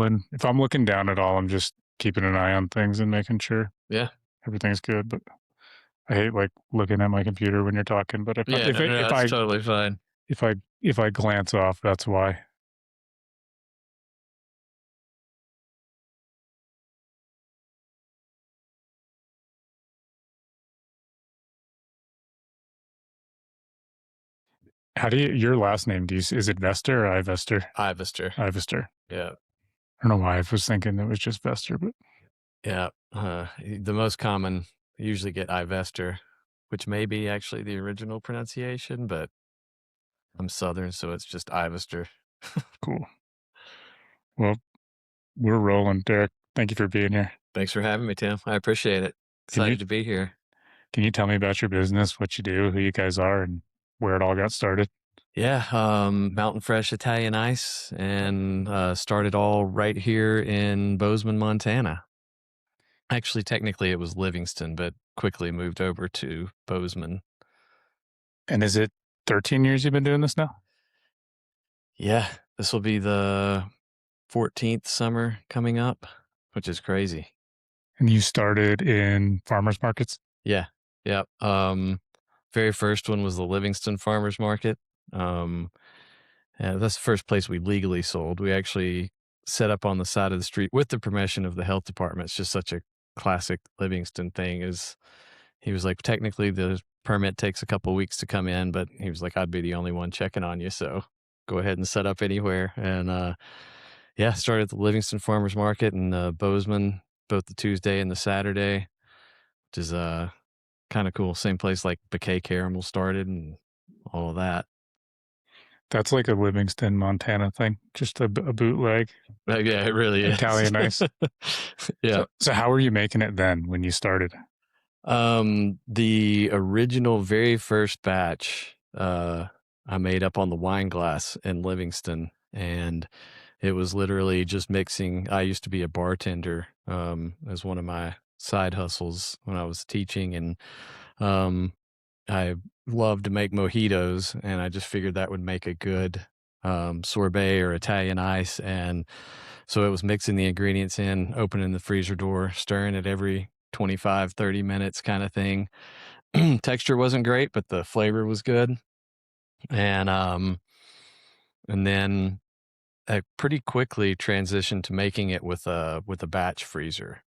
rolling. If I'm looking down at all, I'm just keeping an eye on things and making sure Yeah. everything's good. But I hate like looking at my computer when you're talking. But Yeah, no, no, that's totally fine. if I glance off, that's why. How do you your last name? Is it Vester or Ivester? Ivester. Ivester. Yeah. I don't know why I was thinking it was just Vester, but Yeah. The most common, usually get Ivester, which may be actually the original pronunciation, but I'm Southern, so it's just Ivester. cool. Well, we're rolling, Derek. Thank you for being here. Thanks for having me, Tim. I appreciate it. Can you Excited to be here. can you tell me about your business, what you do, who you guys are, and where it all got started? Yeah, Mountain Fresh Italian Ice, and started all right here in Bozeman, Montana. Actually, technically, it was Livingston, but quickly moved over to Bozeman. And is it 13 years you've been doing this now? Yeah, this will be the 14th summer coming up, which is crazy. And you started in farmers markets? Yeah, yeah. Very first one was the Livingston Farmers Market. Um, that's the first place we legally sold. We actually set up on the side of the street with the permission of the health department. It's just such a classic Livingston thing. Is he was like, technically the permit takes a couple weeks to come in, but he was like, I'd be the only one checking on you, so go ahead and set up anywhere. And yeah, started at the Livingston Farmers Market in Bozeman, both the Tuesday and the Saturday, which is kind of cool. Same place like Bouquet Caramel started and all of that. That's like a Livingston, Montana thing, just a bootleg Yeah, it really is. Italian ice. Yeah. So how were you making it then when you started? The original very first batch, I made up on the wine glass in Livingston, and it was literally just mixing. I used to be a bartender, as one of my side hustles when I was teaching, and um, I love to make mojitos, and I just figured that would make a good sorbet or Italian ice. And so it was mixing the ingredients in, opening the freezer door, stirring it every 25, 30 minutes kind of thing. Texture wasn't great, but the flavor was good. And then I pretty quickly transitioned to making it with a batch freezer.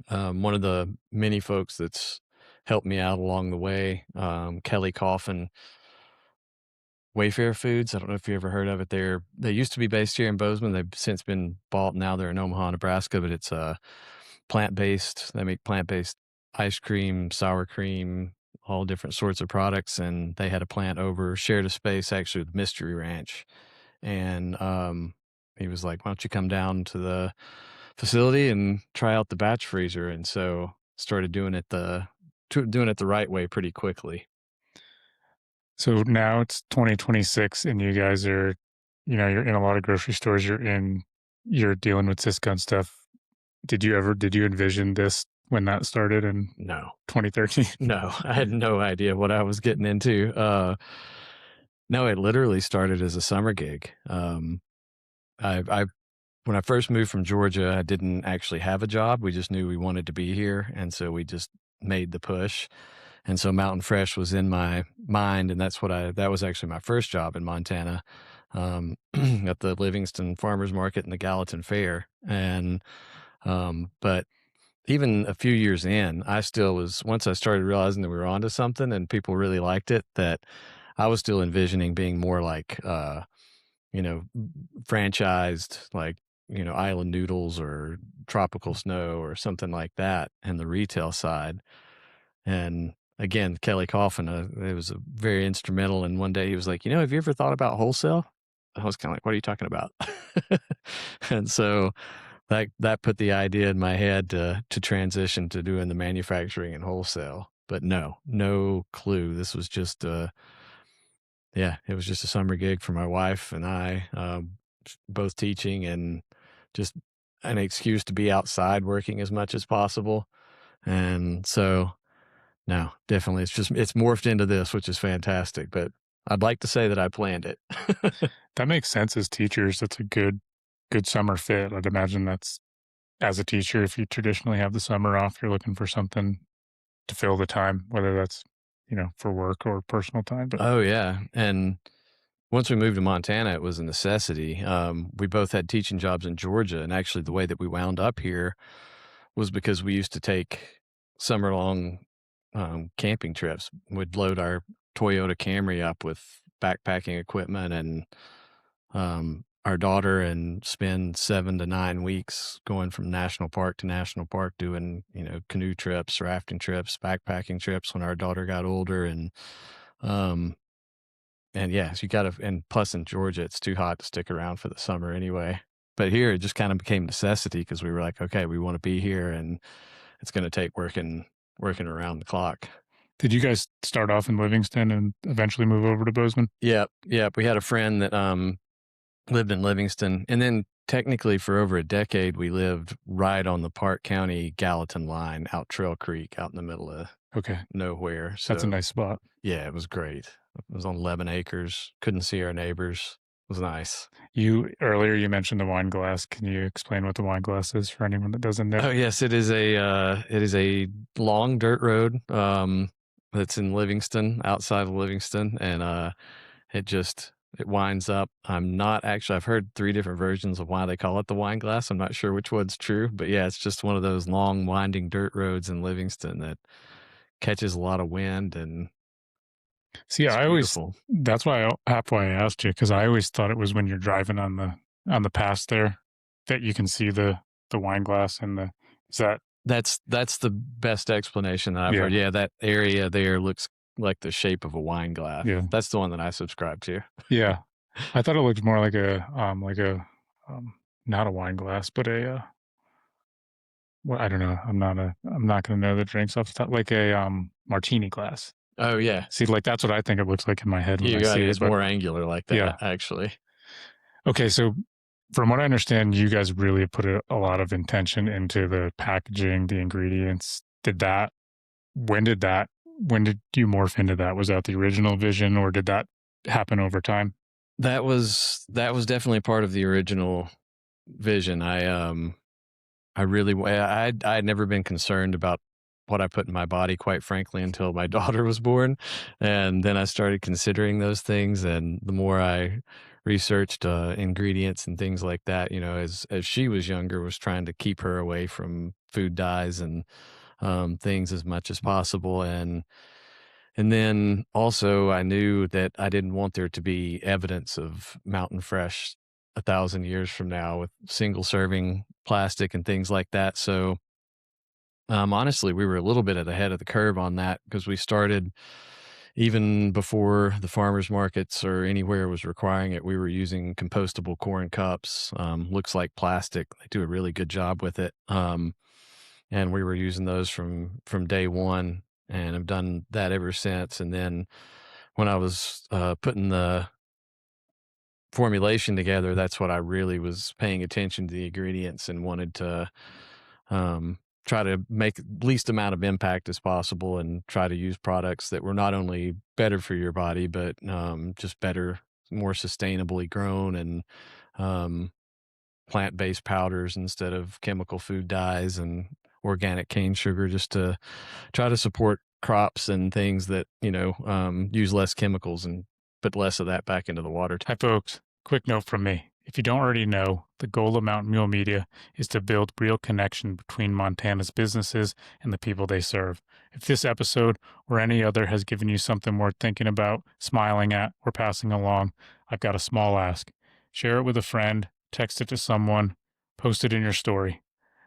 One of the many folks that's helped me out along the way, Kelly Coffin, Wayfair Foods. I don't know if you ever heard of it. They used to be based here in Bozeman. They've since been bought. Now they're in Omaha, Nebraska, but it's plant-based. They make plant-based ice cream, sour cream, all different sorts of products. And they had a plant over, shared a space actually with Mystery Ranch. And he was like, "Why don't you come down to the facility and try out the batch freezer?" And so started doing it the right way pretty quickly. So now it's 2026 and you guys are, you're in a lot of grocery stores, you're dealing with Cisco and stuff. Did you envision this when that started in No, 2013? no, I had no idea what I was getting into. No, it literally started as a summer gig. I when I first moved from Georgia, I didn't actually have a job. We just knew we wanted to be here, and so we just made the push. And so Mountain Fresh was in my mind, and that was actually my first job in Montana, at the Livingston Farmers Market and the Gallatin Fair. And but even a few years in, I still was, once I started realizing that we were onto something and people really liked it, that I was still envisioning being more like you know, franchised, like, Island Noodles or Tropical Snow or something like that in the retail side. And again, Kelly Coffin, it was very instrumental. And one day he was like, have you ever thought about wholesale? I was kind of like, what are you talking about? And so that put the idea in my head to transition to doing the manufacturing and wholesale. But no clue. This was just yeah, it was just a summer gig for my wife and I, both teaching and just an excuse to be outside working as much as possible. And so, no, definitely, it's morphed into this, which is fantastic. But I'd like to say that I planned it. That makes sense as teachers. That's a good good summer fit. I'd imagine that's as a teacher, if you traditionally have the summer off, you're looking for something to fill the time, whether that's, for work or personal time. But Oh, yeah, and once we moved to Montana, it was a necessity. We both had teaching jobs in Georgia, and actually the way that we wound up here was because we used to take summer-long, camping trips. We'd load our Toyota Camry up with backpacking equipment and, our daughter and spend 7 to 9 weeks going from national park to national park doing, canoe trips, rafting trips, backpacking trips when our daughter got older, um and yeah, so you gotta and plus in Georgia, it's too hot to stick around for the summer anyway. But here, it just kind of became necessity because we were like, "Okay, we wanna be here, and it's gonna take working around the clock." did you guys start off in Livingston and eventually move over to Bozeman? Yep, yep, we had a friend that, lived in Livingston, and then technically for over a decade, we lived right on the Park County Gallatin line out Trail Creek, out in the middle of Okay, nowhere, that's a so nice spot. yeah, it was great. It was on 11 acres, couldn't see our neighbors. It was nice. You mentioned the wine glass. Can you explain what the wine glass is for anyone that doesn't know? Oh, yes, it is a long dirt road, that's in Livingston, outside of Livingston, and, it winds up. I've heard 3 different versions of why they call it the wine glass. I'm not sure which one's true, but yeah, it's just one of those long winding dirt roads in Livingston that catches a lot of wind, and See, it's I always beautiful. that's why half why I asked you, because I always thought it was when you're driving on the pass there that you can see the wine glass and the is that That's the best explanation that I've yeah, heard. Yeah, that area there looks like the shape of a wine glass. yeah, That's the one that I subscribe to. yeah. I thought it looked more like a, um, not a wine glass, but well, I don't know. I'm not gonna know the drinks off the top, like a, martini glass. Oh, yeah. See, like, that's what I think it looks like in my head when I You got see it. it, It's but more angular like that, yeah. actually. Okay, so from what I understand, you guys really put a lot of intention into the packaging, the ingredients. When did you morph into that? Was that the original vision or did that happen over time? That was definitely part of the original vision. I really I'd never been concerned about what I put in my body, quite frankly, until my daughter was born, and then I started considering those things, and the more I researched, ingredients and things like that, as she was younger, was trying to keep her away from food dyes and, things as much as possible, and then also I knew that I didn't want there to be evidence of mountain fresh 1,000 years from now with single serving plastic and things like that. So, honestly, we were a little bit at the head of the curve on that because we started even before the farmers markets or anywhere was requiring it. We were using compostable corn cups. Looks like plastic. They do a really good job with it. And we were using those from day one, and I've done that ever since. And then when I was putting the formulation together, that's what I really was paying attention to the ingredients and wanted to try to make least amount of impact as possible and try to use products that were not only better for your body, but just better, more sustainably grown and um, plant-based powders instead of chemical food dyes and organic cane sugar, just to try to support crops and things that use less chemicals and put less of that back into the water. Hi, folks. Quick note from me. If you don't already know, the goal of Mountain Mule Media is to build real connection between Montana's businesses and the people they serve. If this episode or any other has given you something worth thinking about, smiling at, or passing along, I've got a small ask. Share it with a friend, text it to someone, post it in your story.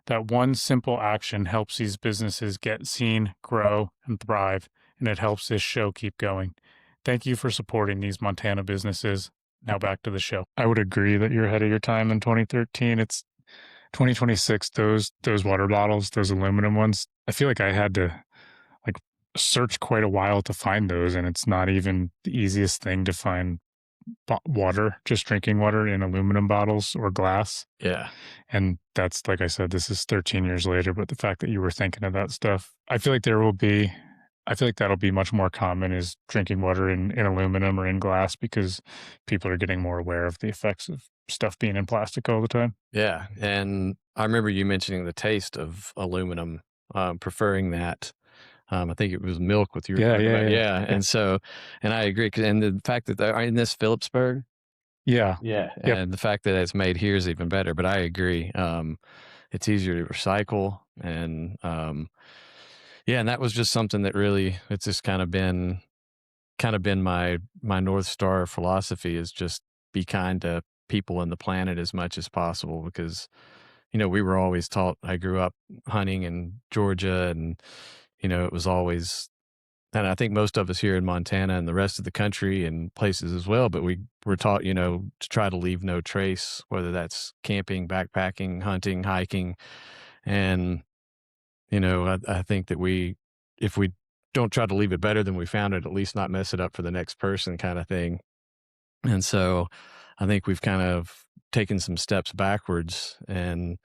That one simple action helps these businesses get seen, grow, and thrive, and it helps this show keep going. Thank you for supporting these Montana businesses. Now back to the show. I would agree that you're ahead of your time in 2013. It's 2026. Those water bottles, those aluminum ones. I feel like I had to like search quite a while to find those, and it's not even the easiest thing to find water, just drinking water in aluminum bottles or glass. Yeah. And that's like I said, this is 13 years later. But the fact that you were thinking of that stuff, I feel like that'll be much more common is drinking water in aluminum or in glass because people are getting more aware of the effects of stuff being in plastic all the time. Yeah, and I remember you mentioning the taste of aluminum, preferring that. I think it was milk what you were Yeah, talking yeah, about, yeah, yeah, yeah, and so and I agree, 'cause and the fact that they're in this Phillipsburg. yeah, Yeah, yep. and the fact that it's made here is even better, but I agree, it's easier to recycle and, yeah, and that was just something that really it's just kinda been my North Star philosophy is just be kind to people and the planet as much as possible because, we were always taught I grew up hunting in Georgia and, it was always and I think most of us here in Montana and the rest of the country and places as well, but we were taught, to try to leave no trace, whether that's camping, backpacking, hunting, hiking. And, I think that if we don't try to leave it better than we found it, at least not mess it up for the next person kind of thing. And so I think we've kind of taken some steps backwards and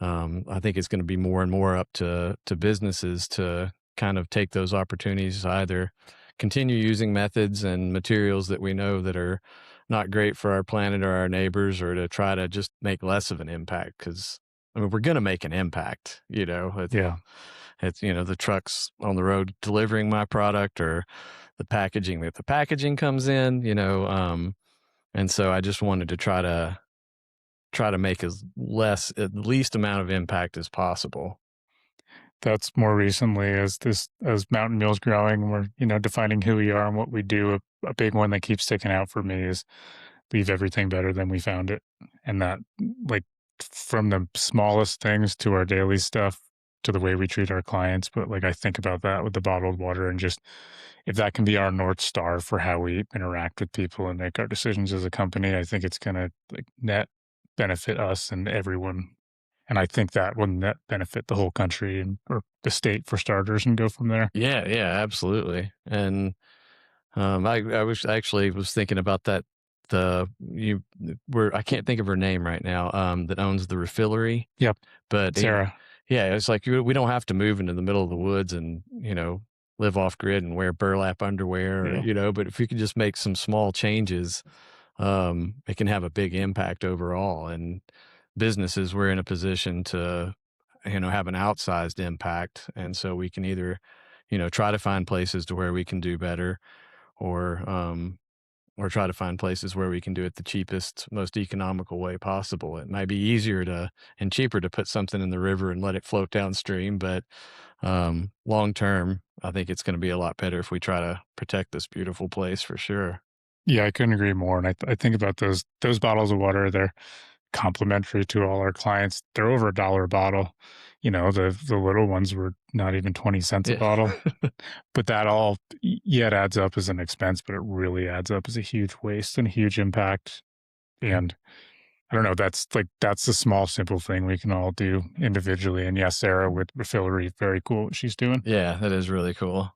I think it's going to be more and more up to businesses to kind of take those opportunities to either continue using methods and materials that we know that are not great for our planet or our neighbors, or to try to just make less of an impact. Because I mean, we're going to make an impact. Yeah, It's the trucks on the road delivering my product, or the packaging that the packaging comes in. And so I just wanted to try to make as less at least amount of impact as possible. that's more recently as Mountain Mule's growing, we're, defining who we are and what we do. A big one that keeps sticking out for me is leave everything better than we found it. And that, like, from the smallest things to our daily stuff to the way we treat our clients. But like, I think about that with the bottled water and just if that can be our North Star for how we interact with people and make our decisions as a company, I think it's going to like net benefit us and everyone. And I think that will net benefit the whole country and or the state for starters and go from there. Yeah, yeah, absolutely. And I was thinking about that. The you were I can't think of her name right now. That owns the refillery, Yep. but Sarah. yeah, it's like we don't have to move into the middle of the woods and live off grid and wear burlap underwear, Yeah. But if we could just make some small changes, it can have a big impact overall. And businesses, we're in a position to, have an outsized impact. And so we can either, try to find places to where we can do better, or, try to find places where we can do it the cheapest, most economical way possible. It might be easier to and cheaper to put something in the river and let it float downstream, but long term, I think it's going to be a lot better if we try to protect this beautiful place for sure. Yeah, I couldn't agree more. And I think about those bottles of water, they're complimentary to all our clients. They're over $1 a bottle. The little ones were not even 20 cents a Yeah. bottle. But that all yeah, it adds up as an expense, but it really adds up as a huge waste and a huge impact. And I don't know, that's the small, simple thing we can all do individually. And yes, Sarah with Refillery, very cool what she's doing. Yeah, that is really cool.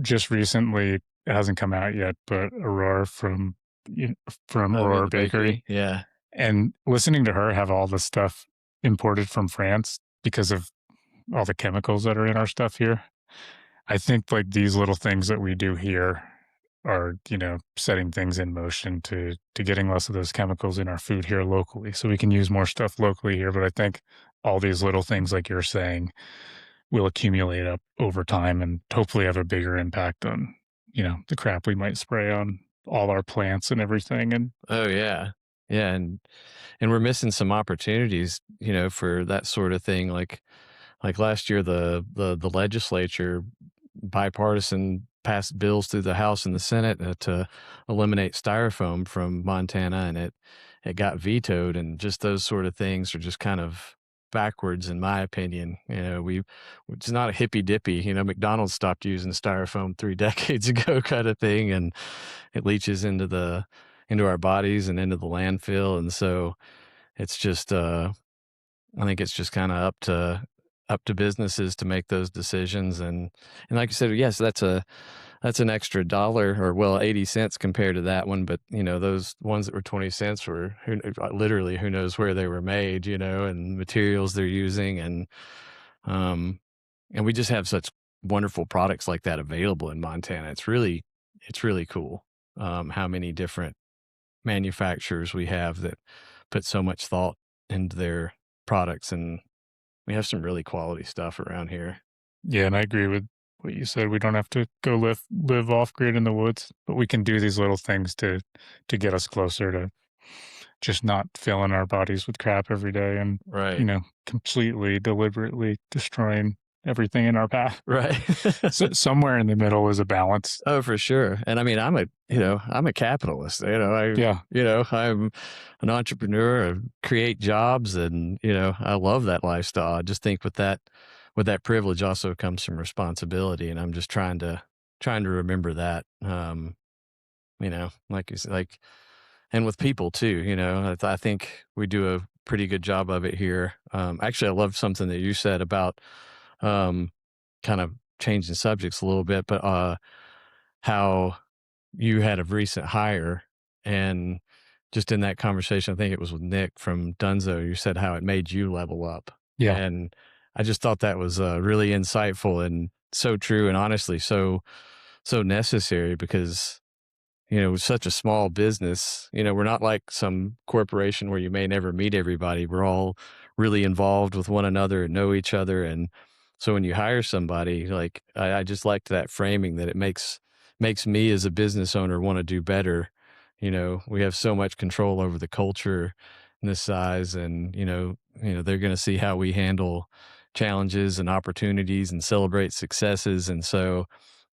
Just recently, it hasn't come out yet, but Aurora from Oh, yeah, Aurora the Bakery, bakery. Yeah. and listening to her have all the stuff imported from France because of all the chemicals that are in our stuff here. I think, like, these little things that we do here are, setting things in motion to getting less of those chemicals in our food here locally, so we can use more stuff locally here, but I think all these little things, like you're saying, will accumulate up over time and hopefully have a bigger impact on, the crap we might spray on all our plants and everything, and Oh, yeah. Yeah, and we're missing some opportunities, for that sort of thing. Like last year, the legislature bipartisan passed bills through the House and the Senate to eliminate styrofoam from Montana, and it got vetoed. And just those sort of things are just kind of backwards, in my opinion. It's not a hippy dippy. McDonald's stopped using styrofoam 3 decades ago, kind of thing, and it leaches into our bodies and into the landfill. And so it's just I think it's just kind of up to businesses to make those decisions. And like you said, yes, that's an extra dollar, or well, 80 cents compared to that one. But those ones that were 20 cents were literally who knows where they were made, and materials they're using. Um and we just have such wonderful products like that available in Montana. It's really cool. How many different manufacturers we have that put so much thought into their products, and we have some really quality stuff around here. Yeah, and I agree with what you said. We don't have to go live off grid in the woods, but we can do these little things to get us closer to just not filling our bodies with crap every day and, Right. completely deliberately destroying everything in our path. Right. So somewhere in the middle is a balance. Oh, for sure. And I mean, I'm a capitalist. Yeah. I'm an entrepreneur. I create jobs, and I love that lifestyle. I just think with that privilege also comes some responsibility, and I'm just trying to remember that. Like you said, like, and with people too. I think we do a pretty good job of it here. Actually, I love something that you said about um, kind of changing subjects a little bit, but how you had a recent hire, and just in that conversation, I think it was with Nick from Dunzo, you said how it made you level up. Yeah. And I just thought that was really insightful and so true, and honestly so necessary, because such a small business, we're not like some corporation where you may never meet everybody. We're all really involved with one another and know each other. And so when you hire somebody, like, I just liked that framing, that it makes me as a business owner want to do better. We have so much control over the culture and the size, and they're going to see how we handle challenges and opportunities and celebrate successes. And so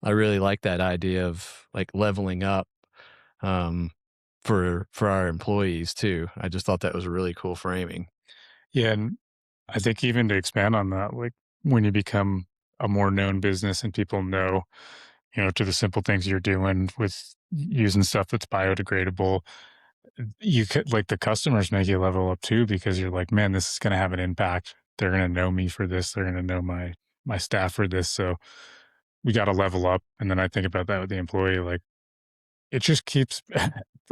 I really like that idea of like leveling up, um, for our employees too. I just thought that was a really cool framing. Yeah, and I think even to expand on that, like when you become a more known business and people know, to the simple things you're doing with using stuff that's biodegradable, you could like the customers make you level up too because you're like, man, this is going to have an impact. They're going to know me for this. They're going to know my staff for this. So we got to level up. And then I think about that with the employee, like it just keeps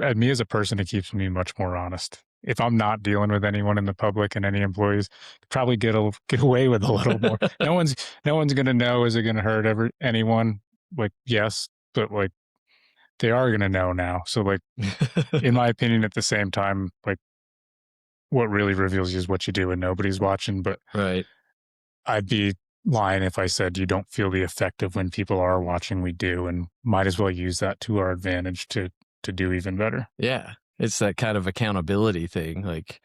at me as a person, it keeps me much more honest. If I'm not dealing with anyone in the public and any employees, probably get away with a little more. No one's gonna know. Is it gonna hurt anyone? Like yes, but like they are gonna know now. So like in my opinion, at the same time, like what really reveals you is what you do and nobody's watching. But Right. I'd be lying if I said you don't feel the effect of when people are watching. We do, and might as well use that to our advantage to do even better. Yeah. It's that kind of accountability thing. Like,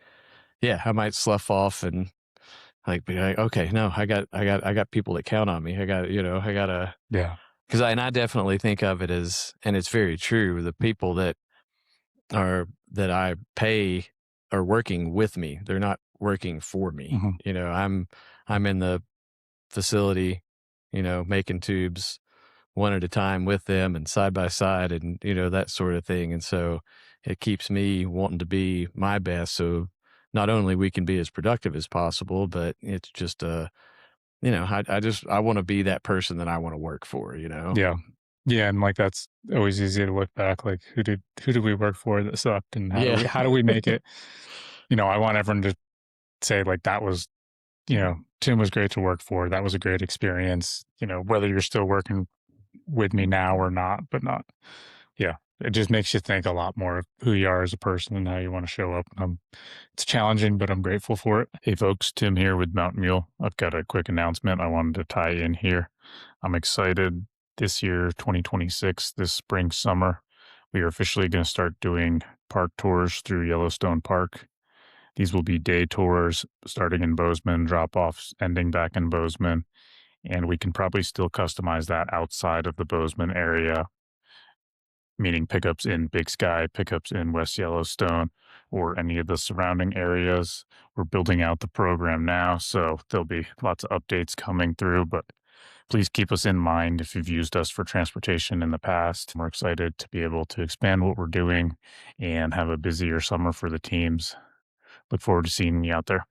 yeah, I might slough off and like be like, okay, no, I got people that count on me. I gotta, Yeah. and I definitely think of it as, and it's very true, the people that I pay are working with me. They're not working for me. Mhm. I'm in the facility, making tubes one at a time with them and side by side, and that sort of thing. And so it keeps me wanting to be my best, so not only we can be as productive as possible, but it's just I want to be that person that I want to work for. Yeah. Yeah, and, like, that's always easy to look back, like, who did we work for that sucked, and how do Yeah. we how do we make it I want everyone to say, like, that was Tim was great to work for, that was a great experience, whether you're still working with me now or not, but not yeah, it just makes you think a lot more of who you are as a person and how you wanna show up, it's challenging, but I'm grateful for it. Hey, folks, Tim here with Mountain Mule. I've got a quick announcement I wanted to tie in here. I'm excited this year, 2026, this spring, summer. We are officially going to start doing park tours through Yellowstone Park. These will be day tours starting in Bozeman, drop offs ending back in Bozeman. And we can probably still customize that outside of the Bozeman area, meaning pickups in Big Sky, pickups in West Yellowstone, or any of the surrounding areas. We're building out the program now, so there'll be lots of updates coming through, but please keep us in mind if you've used us for transportation in the past. We're excited to be able to expand what we're doing and have a busier summer for the teams. Look forward to seeing you out there.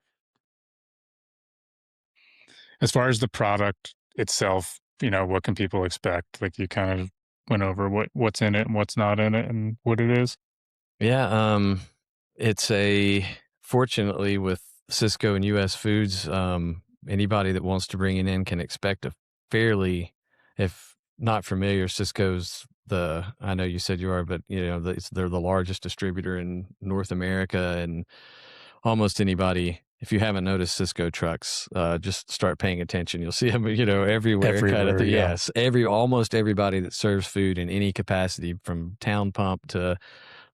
As far as the product itself, what can people expect? Like you kind of went over what's in it and what's not in it and what it is. Yeah, it's a fortunately with Cisco and US Foods, anybody that wants to bring it in can expect a fairly, if not familiar, Cisco's I know you said you are, but, they're the largest distributor in North America, and almost anybody if you haven't noticed Cisco trucks, just start paying attention. You'll see them, everywhere kind of Everywhere, thing. yeah. Yes, almost everybody that serves food in any capacity from town pump to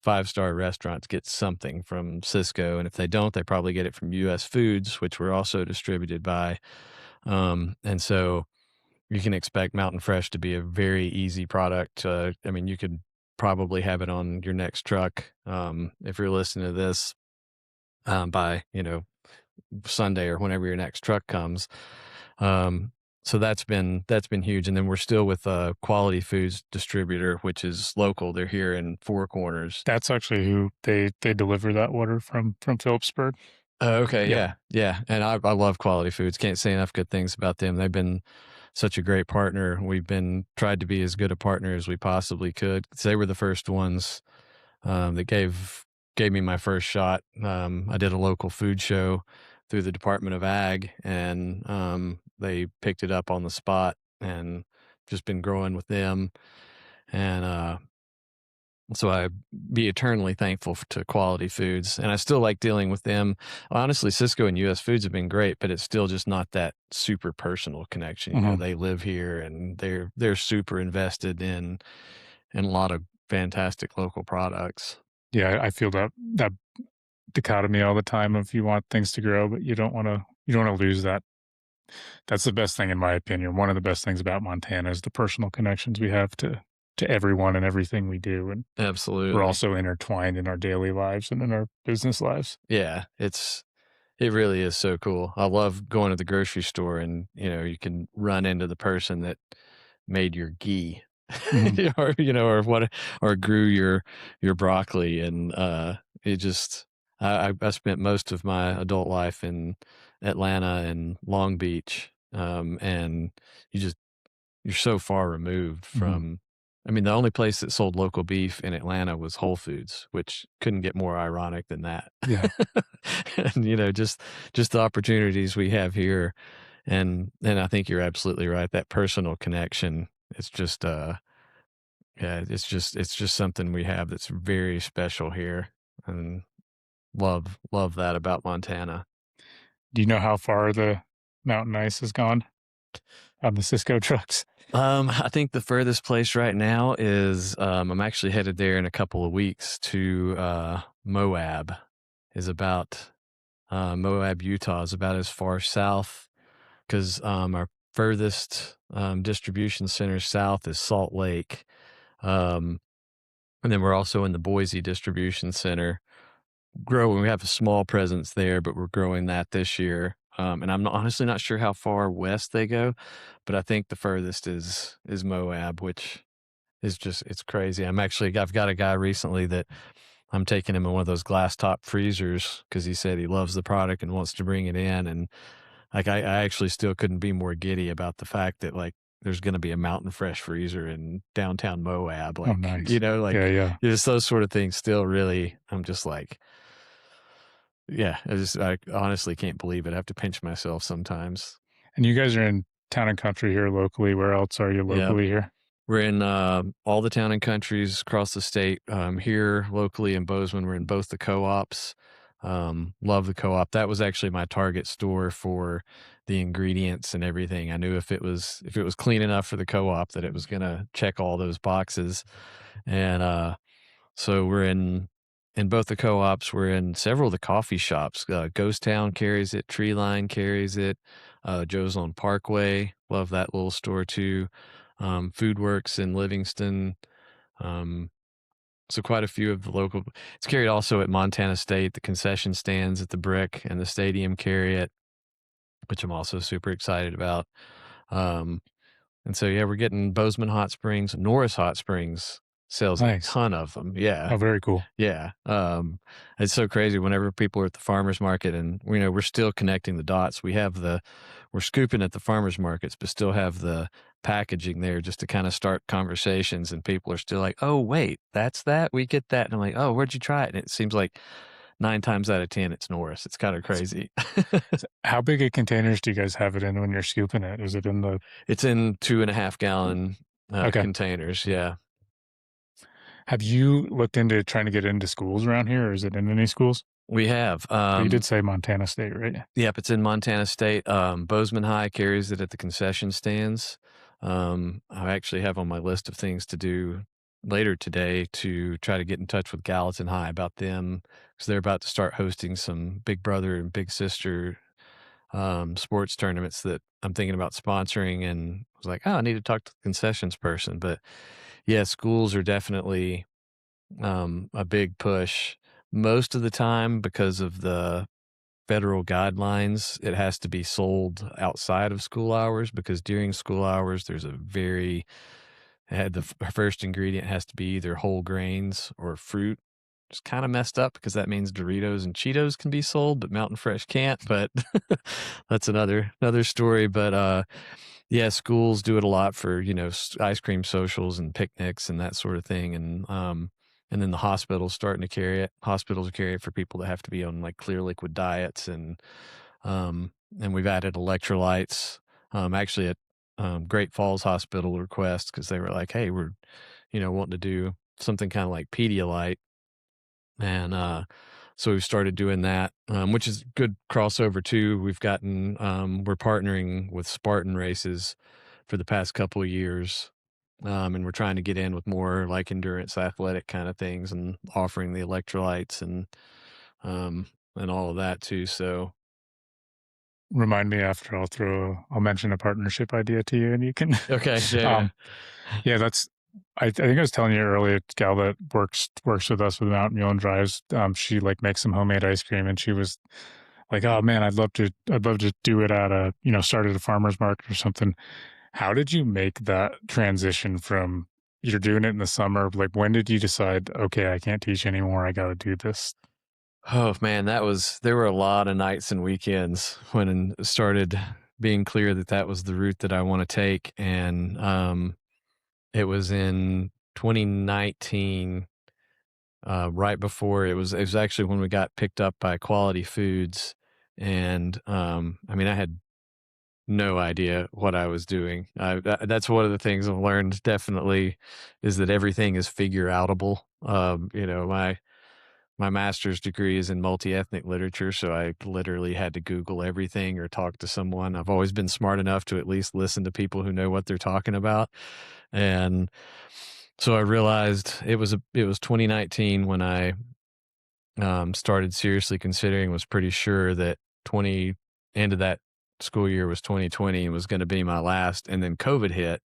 five-star restaurants gets something from Cisco, and if they don't, they probably get it from US Foods, which we're also distributed by. And so you can expect Mountain Fresh to be a very easy product. I mean, you could probably have it on your next truck, if you're listening to this, by, Sunday or whenever your next truck comes. Um, so that's been huge. And then we're still with a Quality Foods distributor, which is local. They're here in Four Corners. That's actually who they deliver that water from Phillipsburg. Oh, okay, Yeah. yeah, yeah, and I love Quality Foods, can't say enough good things about them. They've been such a great partner. We've been tried to be as good a partner as we possibly could, 'cause they were the first ones, that gave me my first shot. I did a local food show through the Department of Ag, and, they picked it up on the spot, and just been growing with them, and, so I be eternally thankful to Quality Foods, and I still like dealing with them. Honestly, Cisco and US Foods have been great, but it's still just not that super personal connection. Mhm. They live here and they're super invested in a lot of fantastic local products. Yeah, I feel that dichotomy all the time of you want things to grow, but you don't wanna lose that. That's the best thing in my opinion. One of the best things about Montana is the personal connections we have to everyone and everything we do, and we're Absolutely. also intertwined in our daily lives and in our business lives. Yeah, it really is so cool. I love going to the grocery store and, you can run into the person that made your ghee Mhm. or, or grew your broccoli. And, it just, I spent most of my adult life in Atlanta and Long Beach. And you just, you're so far removed Mhm. from, I mean, the only place that sold local beef in Atlanta was Whole Foods, which couldn't get more ironic than that. Yeah. And, just the opportunities we have here, and I think you're absolutely right, that personal connection, it's just, yeah, it's just something we have that's very special here, and love that about Montana. Do you know how far the mountain ice has gone on the Cisco trucks? I think the furthest place right now is, I'm actually headed there in a couple of weeks to, Moab is about, Moab, Utah is about as far south 'cause, our furthest, distribution center south is Salt Lake, um, and then we're also in the Boise distribution center. We have a small presence there, but we're growing that this year. And I'm honestly not sure how far west they go, but I think the furthest is Moab, which is just it's crazy. I've got a guy recently that I'm taking him in one of those glass top freezers because he said he loves the product and wants to bring it in. And like I actually still couldn't be more giddy about the fact that like there's going to be a Mountain Fresh freezer in downtown Moab. Oh, Like, nice. Yeah, like yeah. just those sort of things still really, I'm just like, yeah, I honestly can't believe it. I have to pinch myself sometimes. And you guys are in town and country here locally. Where else are you Yeah. locally here? We're in, all the town and countries across the state. Here locally in Bozeman, we're in both the co-ops. Love the co-op. That was actually my target store for the ingredients and everything. I knew if it was clean enough for the co-op that it was gonna check all those boxes. And, so we're in both the co-ops, we're in several of the coffee shops. Ghost Town carries it, Tree Line carries it, Joe's on Parkway, love that little store too. Food Works in Livingston. Um, so quite a few of the local it's carried also at Montana State, the concession stands at the Brick and the stadium carry it, which I'm also super excited about. Um, and so, yeah, we're getting Bozeman Hot Springs, Norris Hot Springs sells a Nice. ton of them. Yeah. Oh, very cool. Yeah, it's so crazy whenever people are at the farmer's market and, we're still connecting the dots. We're scooping at the farmer's markets, but still have the packaging there just to kinda start conversations, and people are still like, "Oh, wait, that's that? We get that." And I'm like, "Oh, where'd you try it?" And it seems like 9 times out of 10, it's Norris. It's kinda S crazy. how big of containers do you guys have it in when you're scooping it? Is it in the It's in 2.5 gallon, okay. containers, yeah. Have you looked into trying to get into schools around here, or is it in any schools? We have, But you did say Montana State, right? yep, it's in Montana State. Bozeman High carries it at the concession stands. I actually have on my list of things to do later today to try to get in touch with Gallatin High about them because they're about to start hosting some big brother and big sister sports tournaments that I'm thinking about sponsoring. And I was like, oh, I need to talk to the concessions person. But yeah, schools are definitely a big push. Most of the time, because of the federal guidelines, it has to be sold outside of school hours because during school hours, there's a very had the first ingredient has to be either whole grains or fruit. It's kind of messed up because that means Doritos and Cheetos can be sold, but Mountain Fresh can't. But that's another story. But yeah, schools do it a lot for ice cream socials and picnics and that sort of thing. And then the hospitals starting to carry it. Hospitals carry it for people that have to be on like clear liquid diets and we've added electrolytes. Actually, at Great Falls Hospital request because they were like, "Hey, we're wanting to do something kind of like Pedialyte," and so we've started doing that, which is good crossover too. We're partnering with Spartan races for the past couple of years. And we're trying to get in with more like endurance athletic kind of things and offering the electrolytes um, and all of that too. So Remind me after I'll mention a partnership idea to you and you can okay, yeah, um yeah, that's I think I was telling you earlier, gal that works with us with Mountain Mule and drives, she like makes some homemade ice cream and she was like, "Oh man, I'd love to do it at a, start at a farmer's market or something." How did you make that transition from you're doing it in the summer? Like when did you decide, okay, I can't teach anymore, I gotta do this? oh man, there were a lot of nights and weekends when it started being clear that that was the route that I want to take, and it was in 2019, right before it was actually when we got picked up by Quality Foods, and I mean, I had no idea what I was doing. That's one of the things I've learned definitely is that everything is figure outable. My master's degree is in multi-ethnic literature, so I literally had to Google everything or talk to someone. I've always been smart enough to at least listen to people who know what they're talking about. And so I realized it was 2019 when I started seriously considering, was pretty sure that 20 end of that school year was 2020 and was going to be my last. And then COVID hit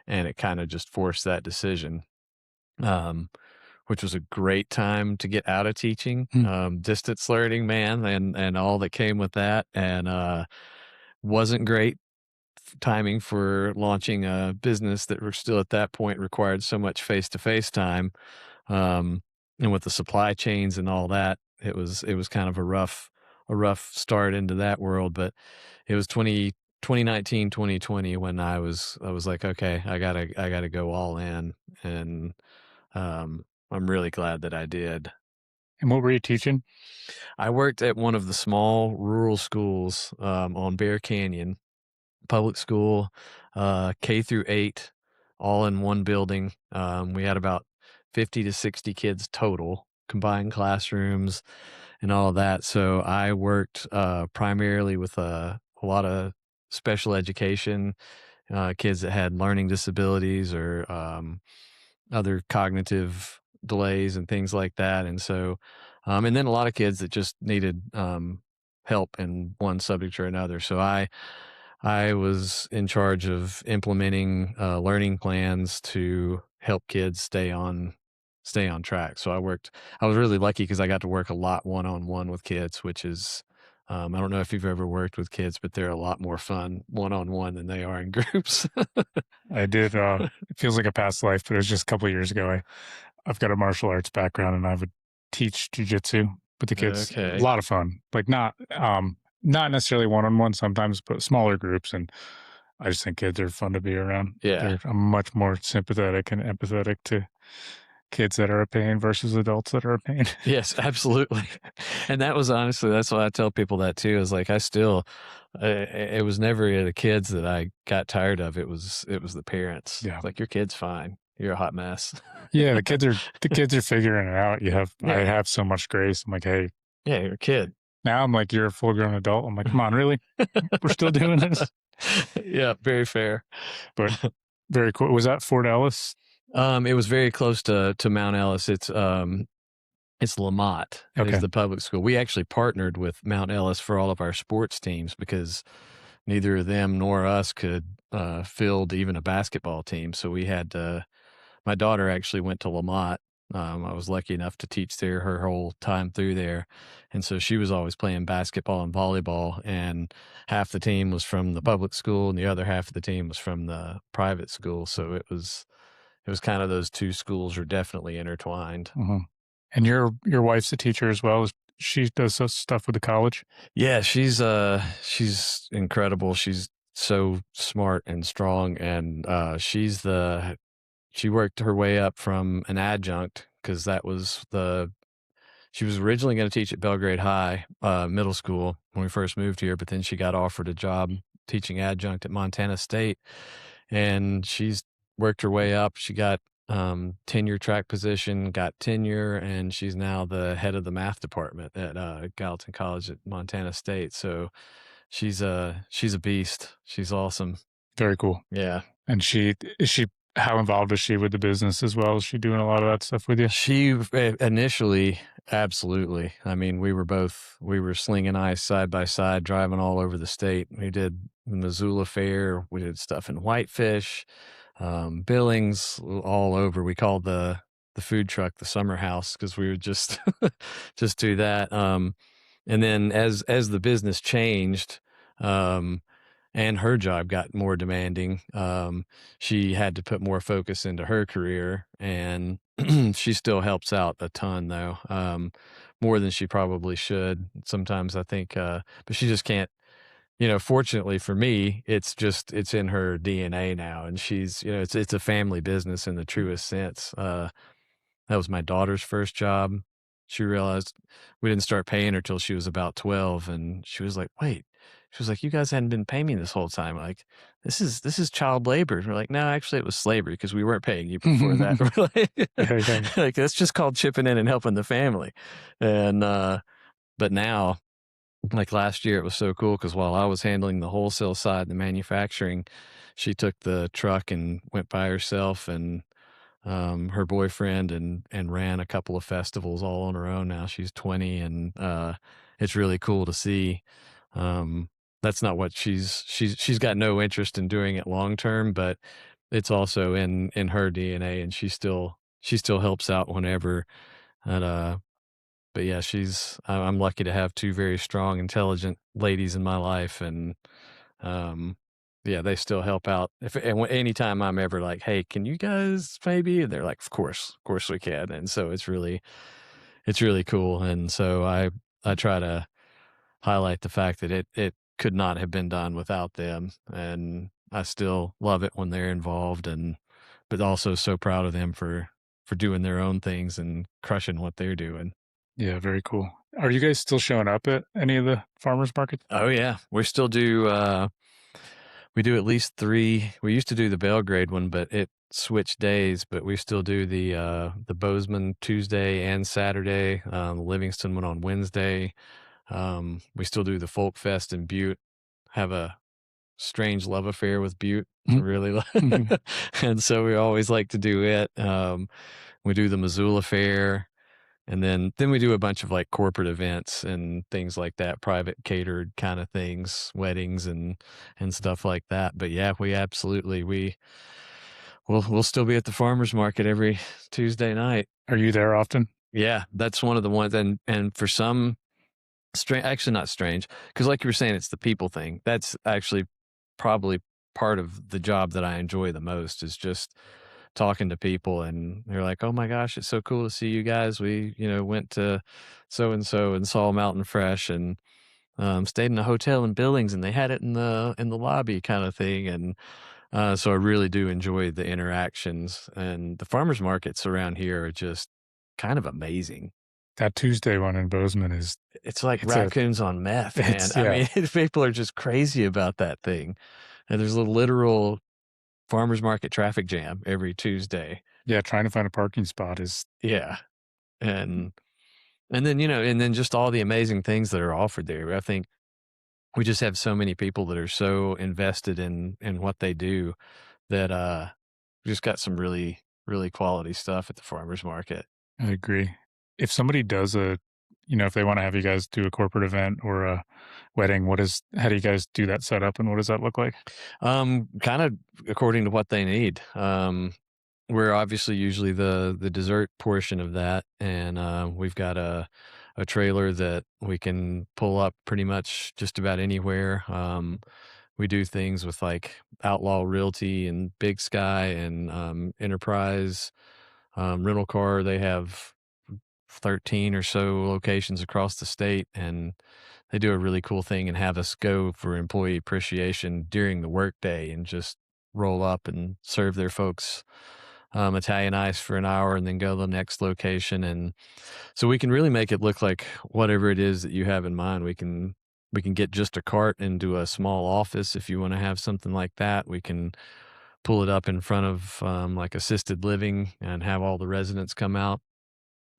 and it kind of just forced that decision. Um, which was a great time to get out of teaching, Hmm. distance learning, man, and all that came with that, and, wasn't great timing for launching a business that were still at that point required so much face-to-face time, um, and with the supply chains and all that, it was kind of a rough start into that world, but it was 2019, 2020 when I was like, "Okay, I gotta go all in," and I'm really glad that I did. And what were you teaching? I worked at one of the small rural schools on Bear Canyon public school, K through 8, all in one building. We had about 50 to 60 kids total, combined classrooms and all of that. So I worked primarily with a lot of special education kids that had learning disabilities or other cognitive delays and things like that. And so, and then a lot of kids that just needed help in one subject or another. So I was in charge of implementing learning plans to help kids stay on track. So I was really lucky because I got to work a lot one on one with kids, which is I don't know if you've ever worked with kids, but they're a lot more fun one on one than they are in groups. I did, it feels like a past life, but it was just a couple of years ago. I've got a martial arts background and I would teach jujitsu with the kids. A Okay. lot of fun. Like not necessarily one on one sometimes, but smaller groups. And I just think kids are fun to be around. Yeah. I'm much more sympathetic and empathetic to kids that are a pain versus adults that are a pain. Yes, absolutely. And that was honestly, that's why I tell people that too, is like, it was never the kids that I got tired of. It was the parents. Yeah. It's like, your kid's fine. you're a hot mess. Yeah, the kids are figuring it out. I Yeah, have so much grace. I'm like, "Hey," yeah, you're a kid. now I'm like, "You're a full-grown adult." I'm like, "Come on, really? We're still doing this?" Yeah, very fair. But very cool. Was that Fort Ellis? It was very close to Mount Ellis. It's Lamont is Okay. the public school. We actually partnered with Mount Ellis for all of our sports teams because neither of them nor us could field even a basketball team. So we had my daughter actually went to Lamont. I was lucky enough to teach there her whole time through there. And so she was always playing basketball and volleyball, and half the team was from the public school and the other half of the team was from the private school. So it was kind of those two schools are definitely intertwined. Mhm. And your wife's a teacher as well? She does stuff with the college? Yeah, she's incredible. She's so smart and strong, and she worked her way up from an adjunct because she was originally going to teach at Belgrade High middle school when we first moved here, but then she got offered a job teaching adjunct at Montana State, and she's worked her way up. She got tenure track position, got tenure, and she's now the head of the math department at Gallatin College at Montana State. So she's a beast. She's awesome. Very cool. Yeah. And she how involved is she with the business as well? Is she doing a lot of that stuff with you? She initially, absolutely. I mean, we were slinging ice side by side, driving all over the state. We did Missoula Fair. We did stuff in Whitefish, Billings, all over. We called the food truck the summer house because we would just just do that. And then as the business changed, um, and her job got more demanding, she had to put more focus into her career, and she still helps out a ton though, more than she probably should. Sometimes I think, but she just can't. Fortunately for me, it's in her DNA now, and it's a family business in the truest sense. That was my daughter's first job. She realized we didn't start paying her till she was about 12, and she was like, "Wait." She was like, "You guys hadn't been paying me this whole time." Like, "This is child labor." We're like, "No, actually, it was slavery because we weren't paying you before that." We're like, Yeah, yeah. like, that's just called chipping in and helping the family. And but now, like last year, it was so cool because while I was handling the wholesale side, the manufacturing, she took the truck and went by herself and her boyfriend and ran a couple of festivals all on her own. Now she's 20, and it's really cool to see. Um, that's not what she's got no interest in doing it long term, but it's also in her DNA, and she still helps out whenever. And but yeah, I'm lucky to have two very strong, intelligent ladies in my life, and um, yeah, they still help out. Anytime I'm ever like, "Hey, can you guys maybe?" They're like, of course we can." And so it's really cool. And so I try to highlight the fact that it could not have been done without them, and I still love it when they're involved, and but also so proud of them for doing their own things and crushing what they're doing. Yeah, very cool. Are you guys still showing up at any of the farmers markets? Oh yeah, we do at least 3. We used to do the Belgrade one, but it switched days, but we still do the Bozeman Tuesday and Saturday, the Livingston one on Wednesday. We still do the Folk Fest in Butte. Have a strange love affair with Butte. I Mhm, really mhm. and so we always like to do it. We do the Missoula Fair. And then we do a bunch of, like, corporate events and things like that, private catered kinda things, weddings and stuff like that. But, yeah, we absolutely we'll still be at the farmer's market every Tuesday night. Are you there often? Yeah, that's one of the ones, and for some actually not strange, because like you were saying, it's the people thing. That's actually probably part of the job that I enjoy the most is just talking to people, and they're like, "Oh my gosh, it's so cool to see you guys. We, went to so and so and saw Mountain Fresh and stayed in a hotel in Billings, and they had it in the lobby kind of thing." And so I really do enjoy the interactions, and the farmers markets around here are just kind of amazing. That Tuesday one in Bozeman is It's like it's a raccoons on meth, man. it's I yeah. mean, people are just crazy about that thing. And there's a literal farmers market traffic jam every Tuesday. Yeah, trying to find a parking spot is Yeah, and and then, and then just all the amazing things that are offered there. I think we just have so many people that are so invested in what they do that, we just got some really, really quality stuff at the farmers market. I agree. If somebody does if they wanna have you guys do a corporate event or a wedding, how do you guys do that setup, and what does that look like? Kinda according to what they need. We're obviously usually the dessert portion of that, and, we've got a trailer that we can pull up pretty much just about anywhere. We do things with, like, Outlaw Realty and Big Sky and, Enterprise, Rental Car. They have 13 or so locations across the state, and they do a really cool thing and have us go for employee appreciation during the workday and just roll up and serve their folks Italian ice for an hour and then go to the next location. And so we can really make it look like whatever it is that you have in mind. We can get just a cart into a small office if you want to have something like that. We can pull it up in front of like assisted living and have all the residents come out.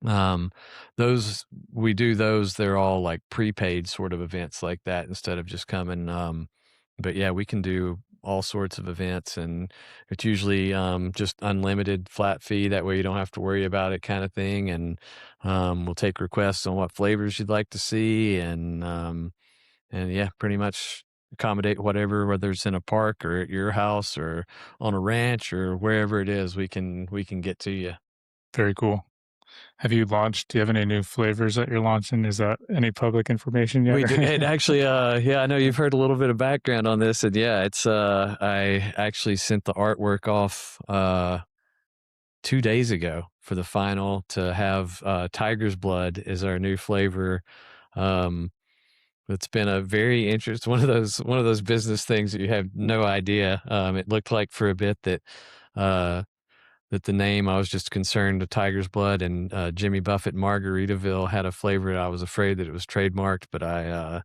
um, those we do those, they're all like prepaid sort of events like that instead of just coming, but yeah, we can do all sorts of events, and it's usually, just unlimited flat fee, that way you don't have to worry about it kinda thing, and, we'll take requests on what flavors you'd like to see, and yeah, pretty much accommodate whatever, whether it's in a park or at your house or on a ranch or wherever it is, we can get to you. Very cool. Do you have any new flavors that you're launching? Is that any public information yet We or do, and anything? actually, yeah, I know you've heard a little bit of background on this, and yeah, I actually sent the artwork off, 2 days ago for the final to have, tiger's blood is our new flavor. Um, it's been a very interest one of those business things that you have no idea. It looked like for a bit uh that the name, I was just concerned, the tiger's blood and, Jimmy Buffett Margaritaville had a flavor, and I was afraid that it was trademarked, but I,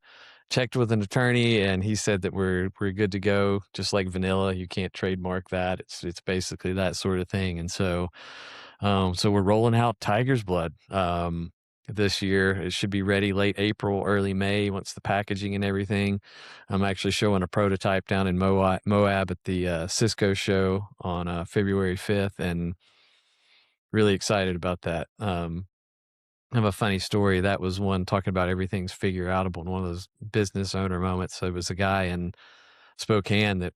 checked with an attorney, and he said that we're good to go, just like vanilla, you can't trademark that, it's basically that sort of thing, and so we're rolling out tiger's blood, this year. It should be ready late April, early May once the packaging and everything. I'm actually showing a prototype down in Moab at the, Cisco show on, February 5th, and really excited about that. I have a funny story. That was one talking about everything's figure outable, and one of those business owner moments. So it was a guy in Spokane that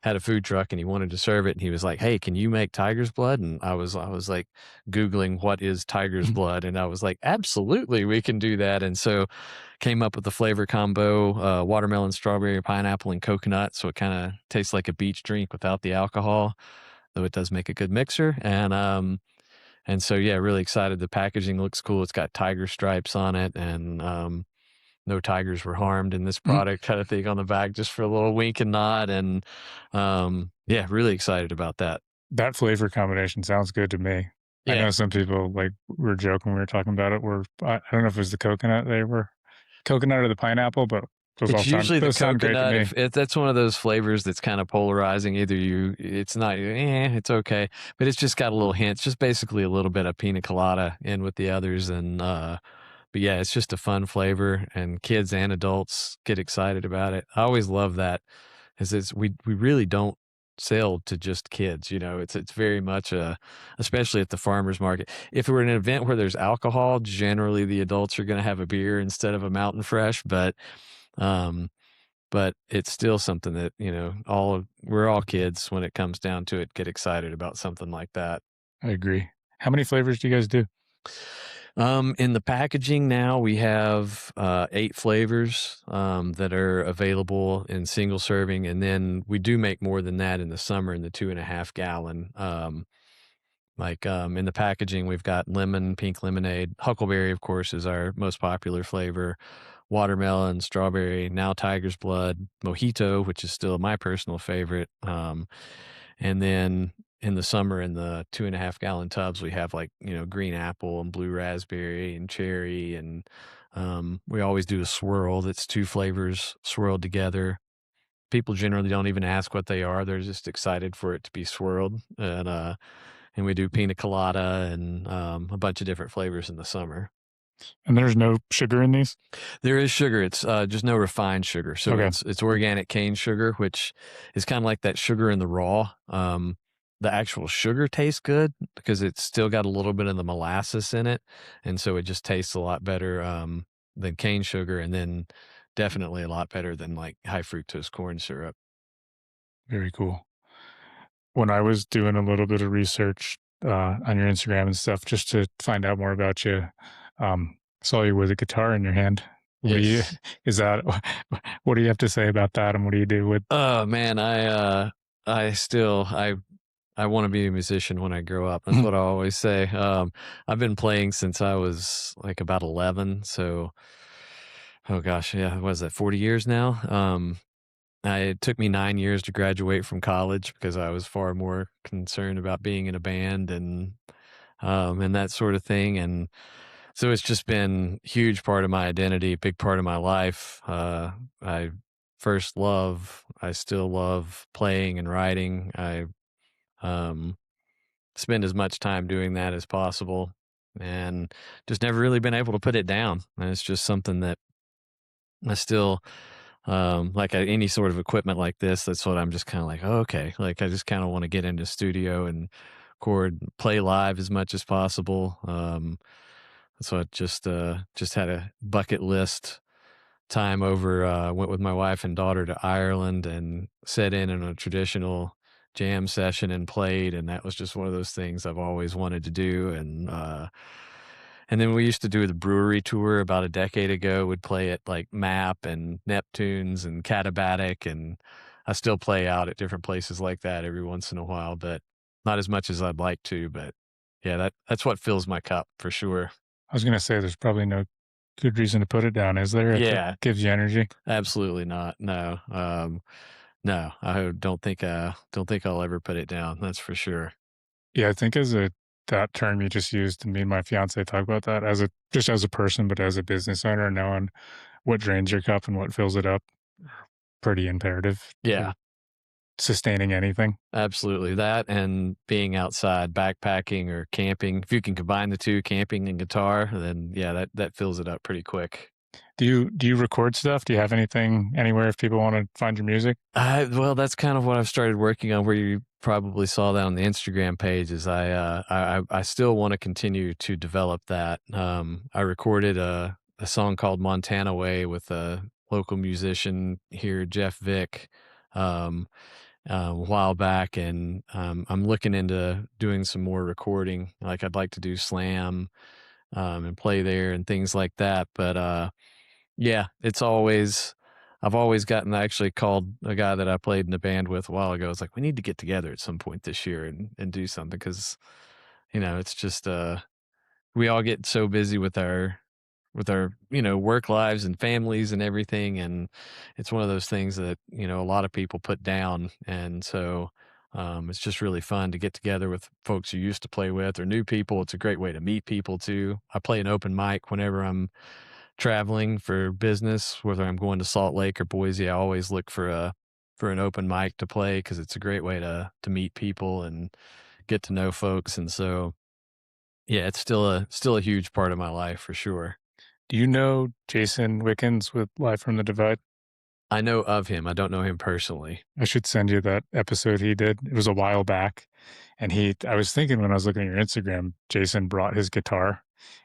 had a food truck and he wanted to serve it, and he was like, "Hey, can you make tiger's blood?" And I was like googling what is tiger's blood, and I was like, "Absolutely, we can do that." And so came up with the flavor combo, watermelon, strawberry, pineapple, and coconut. So it kind of tastes like a beach drink without the alcohol, though it does make a good mixer. And so yeah, really excited. The packaging looks cool. It's got tiger stripes on it, and no tigers were harmed in this product kind of thing on the back, just for a little wink and nod. And yeah, really excited about that. That flavor combination sounds good to me. I Yeah, know some people, like, were joking when we were talking about it, I don't know if it was the coconut or the pineapple, but it's usually the those sound great to coconut. me. If that's one of those flavors that's kind of polarizing, either it's not, it's okay, but it's just got a little hint. It's just basically a little bit of pina colada in with the others, and but yeah, it's just a fun flavor, and kids and adults get excited about it. I always love that, is we really don't sell to just kids. It's very much especially at the farmers market. If it were an event where there's alcohol, generally the adults are going to have a beer instead of a Mountain Fresh, um, but it's still something that we're all kids when it comes down to it. Get excited about something like that. I agree. How many flavors do you guys do? In the packaging now, we have 8 flavors that are available in single serving, and then we do make more than that in the summer in the 2.5 gallon. In the packaging, we've got lemon, pink lemonade, huckleberry, of course, is our most popular flavor. Watermelon, strawberry, now tiger's blood, mojito, which is still my personal favorite. And then in the summer, in the 2.5 gallon tubs, we have like, green apple and blue raspberry and cherry. And we always do a swirl that's 2 flavors swirled together. people generally don't even ask what they are. They're just excited for it to be swirled, and we do pina colada and, a bunch of different flavors in the summer. And there's no sugar in these? There is sugar, it's, just no refined sugar, so Okay, it's organic cane sugar, which is kinda like that sugar in the raw. The actual sugar tastes good because it's still got a little bit of the molasses in it, and so it just tastes a lot better, than cane sugar, and then definitely a lot better than, like, high fructose corn syrup. very cool. When I was doing a little bit of research, on your Instagram and stuff just to find out more about you, saw you with a guitar in your hand. What do you Yes. is that what do you have to say about that, and what do you do with Oh, man, I still I wanna be a musician when I grow up, that's what I always say. I've been playing since I was, like, about 11, so oh gosh, yeah, what is that, 40 years now? It took me 9 years to graduate from college because I was far more concerned about being in a band and that sort of thing, and so it's just been huge part of my identity, big part of my life. I I still love playing and writing. Um, spend as much time doing that as possible and just never really been able to put it down. And it's just something that I still, like any sort of equipment like this, that's what I'm just kind of like, oh, okay. Like I just kind of want to get into studio and record, play live as much as possible. So I just had a bucket list time over, went with my wife and daughter to Ireland and set in a traditional jam session and played, and that was just one of those things I've always wanted to do, and then we used to do the brewery tour about a decade ago, would play at, like, MAP and Neptune's and Katabatic, and I still play out at different places like that every once in a while, but not as much as I'd like to, but yeah, that's what fills my cup for sure. I was gonna say there's probably no good reason to put it down, is there, if it Yeah. gives you energy? Absolutely not. No. No, I don't think I'll ever put it down. That's for sure. Yeah, I think as a that term you just used, and me and my fiancé talk about that as a just as a person, but as a business owner, knowing what drains your cup and what fills it up, pretty imperative Yeah, for sustaining anything. absolutely. That and being outside backpacking or camping. If you can combine the 2, camping and guitar, then yeah, that fills it up pretty quick. Do you record stuff? Do you have anything anywhere if people wanna find your music? Well, that's kind of what I've started working on where you probably saw that on the Instagram page is I still wanna continue to develop that. I recorded a song called Montana Way with a local musician here, Jeff Vick, um, a while back, and, I'm looking into doing some more recording. Like, I'd like to do slam, and play there and things like that, but, yeah, I've always gotten I actually called a guy that I played in the band with a while ago. I was like, "We need to get together at some point this year and do something because it's just, we all get so busy with our, work lives and families and everything, and it's one of those things that, a lot of people put down, and so, it's just really fun to get together with folks you used to play with or new people. It's a great way to meet people too. I play an open mic whenever I'm traveling for business, whether I'm going to Salt Lake or Boise. I always look for an open mic to play because it's a great way to meet people and get to know folks, and so, yeah, it's still a huge part of my life for sure. Do you know Jason Wickens with Live from the Divide? I know of him, I don't know him personally. I should send you that episode he did. It was a while back, and I was thinking when I was looking at your Instagram, Jason brought his guitar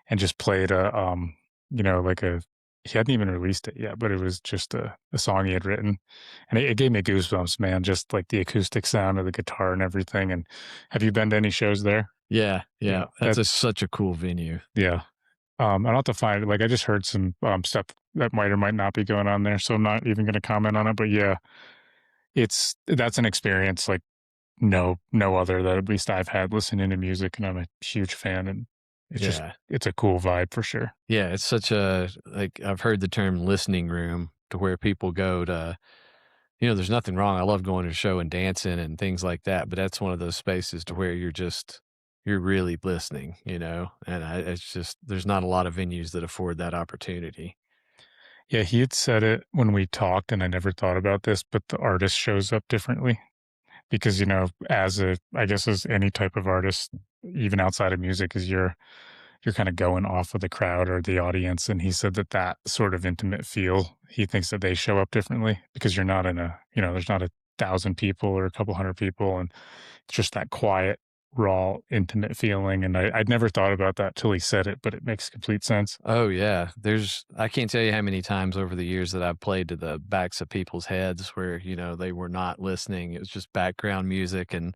and just played like he hadn't even released it yet, but it was just a song he had written, and it gave me goosebumps, man, just like the acoustic sound of the guitar and everything. And have you been to any shows there? Yeah, Yeah, yeah, that's such a cool venue. yeah. I'll have to find it. Like, I just heard some stuff that might or might not be going on there, so I'm not even going to comment on it. But yeah, that's an experience like no other that at least I've had listening to music, and I'm a huge fan, and Yeah. it's a cool vibe for sure. Yeah, it's such a like, I've heard the term listening room to where people go to there's nothing wrong. I love going to a show and dancing and things like that, but that's one of those spaces to where you're really listening, and it's just there's not a lot of venues that afford that opportunity. Yeah, he had said it when we talked, and I never thought about this, but the artist shows up differently because, as I guess as any type of artist, even outside of music, is you're kind of going off of the crowd or the audience. And he said that that sort of intimate feel, he thinks that they show up differently because you're not in there's not 1,000 people or a couple hundred people. And it's just that quiet, raw, intimate feeling. And I'd never thought about that till he said it, but it makes complete sense. Oh yeah, I can't tell you how many times over the years that I've played to the backs of people's heads where, they were not listening. It was just background music. And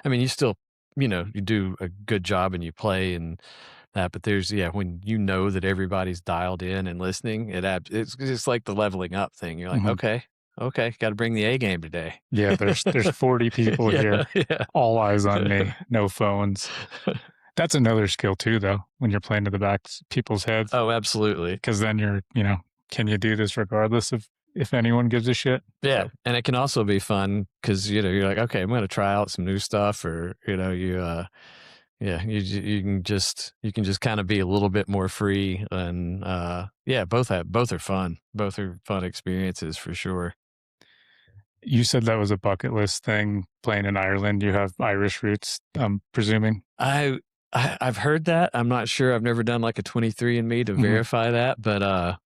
I mean, you still, you do a good job and you play and that, but yeah, when you know that everybody's dialed in and listening, it's just like the leveling up thing. You're like, Mhm. "Okay, okay, gotta bring the A game today." Yeah, there's 40 people Yeah, here, yeah. all eyes on me, no phones. That's another skill too, though, when you're playing to the people's heads, Oh, absolutely. because then can you do this regardless of if anyone gives a shit? Yeah, But and it can also be fun because you're like, "Okay, I'm gonna try out some new stuff," or, yeah, you can just kinda be a little bit more free and, yeah, both are fun. Both are fun experiences for sure. you said that was a bucket list thing, playing in Ireland. You have Irish roots, I'm presuming? I I've heard that. I'm not sure. I've never done like a 23andMe to Mhm, verify that, but,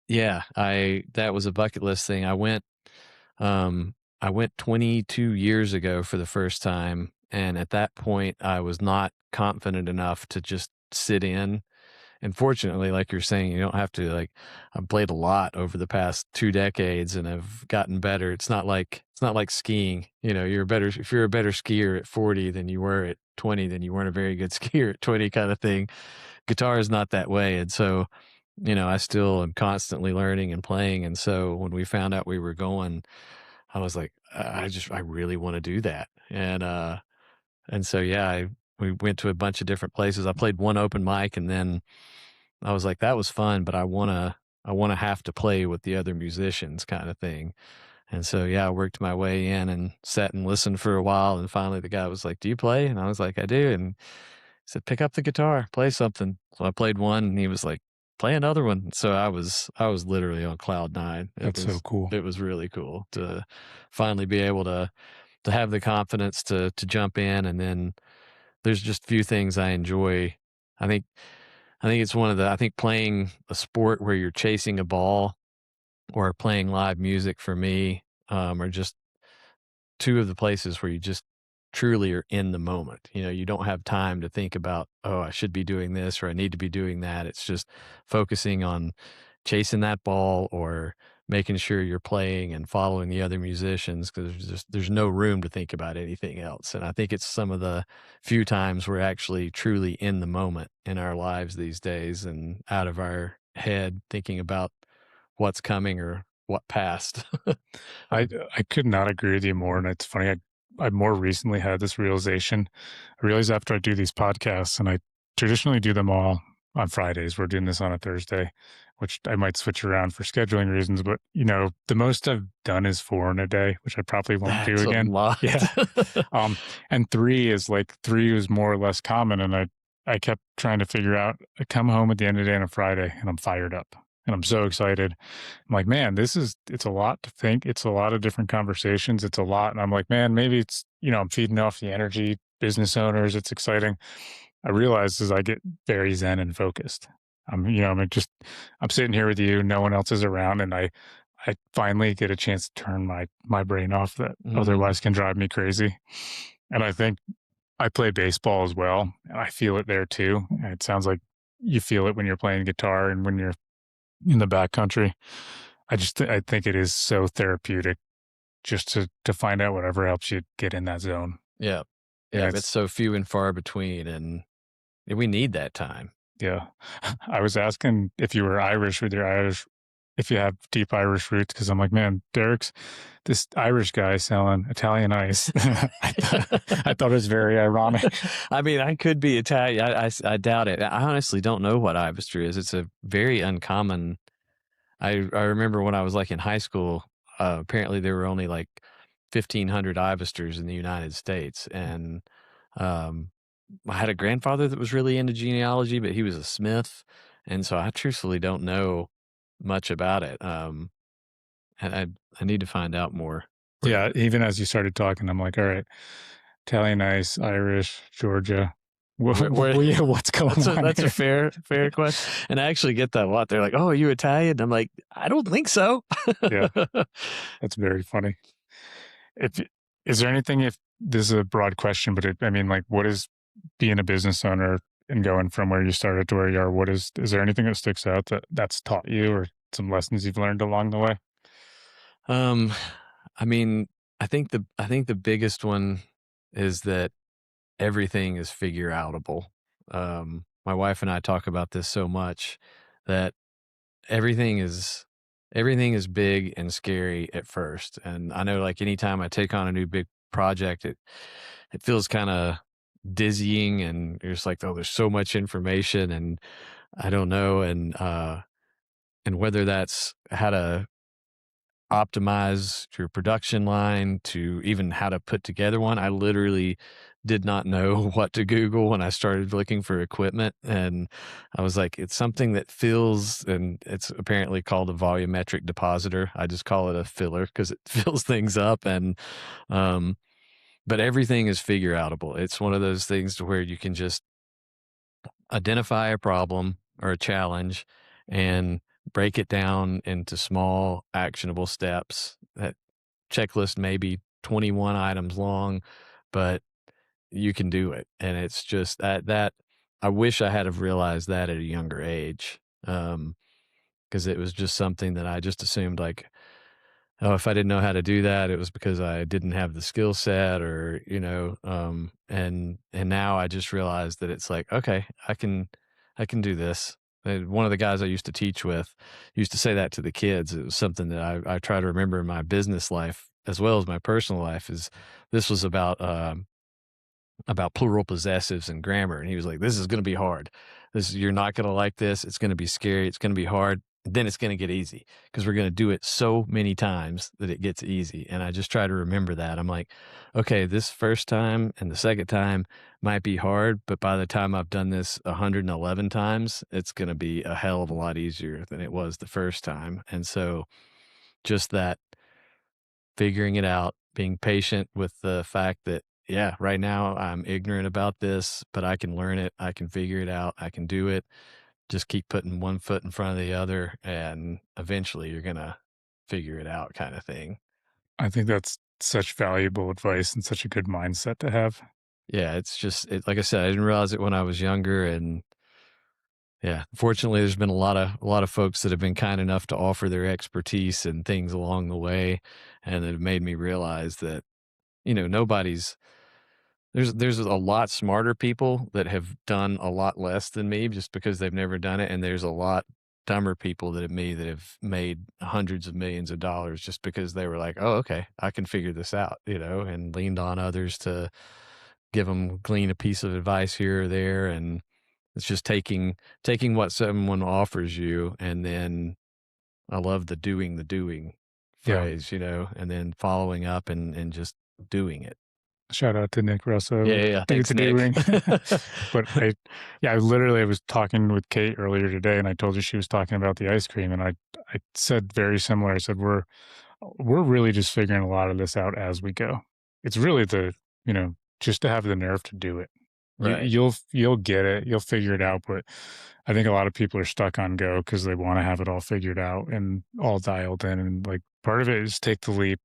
yeah, I that was a bucket list thing. Um, I went 22 years ago for the first time, and at that point, I was not confident enough to just sit in. And fortunately, like you're saying, you don't have to like I've played a lot over the past 2 decades and have gotten better. It's not like skiing, if you're a better skier at 40 than you were at 20, then you weren't a very good skier at 20 kind of thing. Guitar is not that way. And so, I still am constantly learning and playing. And so when we found out we were going, I was like, I really want to do that. And so yeah, we went to a bunch of different places. I played one open mic and then I was like, "That was fun, but I wanna have to play with the other musicians," kinda thing, and so, yeah, I worked my way in and sat and listened for a while, and finally the guy was like, "Do you play?" And I was like, "I do," and he said, "Pick up the guitar, play something." So I played one, and he was like, "Play another one." So I was literally on cloud 9. that's so cool. It was really cool to finally be able to have the confidence to jump in, and then there's just few things I enjoy. I think I think playing a sport where you're chasing a ball or playing live music for me, are just 2 of the places where you just truly are in the moment. You don't have time to think about, "Oh, I should be doing this," or "I need to be doing that." It's just focusing on chasing that ball or making sure you're playing and following the other musicians because there's no room to think about anything else. And I think it's some of the few times we're actually truly in the moment in our lives these days and out of our head thinking about what's coming or what passed. I could not agree with you more, and it's funny, I more recently had this realization. I realized after I do these podcasts, and I traditionally do them all on Fridays. We're doing this on a Thursday, which I might switch around for scheduling reasons, but, the most I've done is 4 in a day, which I probably won't do That's a again. lot. Yeah. And 3 is more or less common, and I kept trying to figure out I come home at the end of the day on a Friday, and I'm fired up, and I'm so excited. I'm like, "Man, it's a lot to think, it's a lot of different conversations, it's a lot," and I'm like, "Man, maybe it's, I'm feeding off the energy, business owners, it's exciting." I realized as I get very zen and focused. I'm sitting here with you, no one else is around, and I finally get a chance to turn my brain off that Mm, otherwise can drive me crazy. And I think I play baseball as well, and I feel it there too. And it sounds like you feel it when you're playing guitar and when you're in the backcountry. I think it is so therapeutic just to find out whatever helps you get in that zone. yeah. And Yeah, it's it's so few and far between, and we need that time. yeah. I was asking if you were Irish with your Irish if you have deep Irish roots, because I'm like, man, Derek's this Irish guy selling Italian ice. I thought it was very ironic. I mean, I could be Italian. I doubt it. I honestly don't know what Ivester is. It's a very uncommon. I remember when I was like in high school. Apparently, there were only like 1,500 Ivesters in the United States, and um, I had a grandfather that was really into genealogy, but he was a smith, and so I truthfully don't know much about it. And I need to find out more. Where Yeah, even as you started talking, I'm like, all right, Italian ice, Irish, Georgia. where Yeah, what's going on that's a here? fair question, and I actually get that a lot. They're like, "Oh, are you Italian?" I'm like, "I don't think so." Yeah, that's very funny. If is there anything if this is a broad question, but I mean, like, what is being a business owner and going from where you started to where you are? What is there anything that sticks out that's taught you or some lessons you've learned along the way? Um, I mean, I think the biggest one is that everything is figure outable. My wife and I talk about this so much that everything is everything is big and scary at first. And I know like anytime I take on a new big project, it feels kind of dizzying and you're just like, oh, there's so much information and I don't know. And whether that's how to optimize your production line to even how to put together one. I literally did not know what to Google when I started looking for equipment. And I was like, it's something that fills, and it's apparently called a volumetric depositor. I just call it a filler because it fills things up. Um, but everything is figure outable. It's one of those things to where you can just identify a problem or a challenge and break it down into small actionable steps. That checklist may be 21 items long, but you can do it. And it's just that I wish I had have realized that at a younger age. Because it was just something that I just assumed like, oh, if I didn't know how to do that, it was because I didn't have the skill set or, and now I just realized that it's like, okay, I can do this. And one of the guys I used to teach with used to say that to the kids. It was something that I try to remember in my business life as well as my personal life is this was about plural possessives and grammar. And he was like, this is going to be hard. You're not going to like this. It's going to be scary. It's going to be hard. Then it's going to get easy because we're going to do it so many times that it gets easy. And I just try to remember that. I'm like, okay, this first time and the second time might be hard, but by the time I've done this 111 times, it's going to be a hell of a lot easier than it was the first time. And so just that figuring it out, being patient with the fact that, yeah, right now I'm ignorant about this, but I can learn it. I can figure it out. I can do it. Just keep putting one foot in front of the other, and eventually you're going to figure it out, kind of thing. I think that's such valuable advice and such a good mindset to have. Yeah, like I said, I didn't realize it when I was younger. And yeah, fortunately, there's been a lot of folks that have been kind enough to offer their expertise and things along the way. And it have made me realize that, nobody's there's a lot smarter people that have done a lot less than me just because they've never done it, and there's a lot dumber people than me that have made hundreds of millions of dollars just because they were like, "Oh, okay, I can figure this out," and leaned on others to glean a piece of advice here or there, and it's just taking what someone offers you, and then I love the doing Yeah. phrase, and then following up and just doing it. Shout out to Nick Yeah, Russo. yeah, yeah. Do Thanks, the Nick. doing. But yeah, I literally was talking with Kate earlier today and I told her she was talking about the ice cream and I said very similar. I said, we're really just figuring a lot of this out as we go. It's really just to have the nerve to do it. Right. You'll get it. You'll figure it out. But I think a lot of people are stuck on go because they want to have it all figured out and all dialed in. And like part of it is take the leap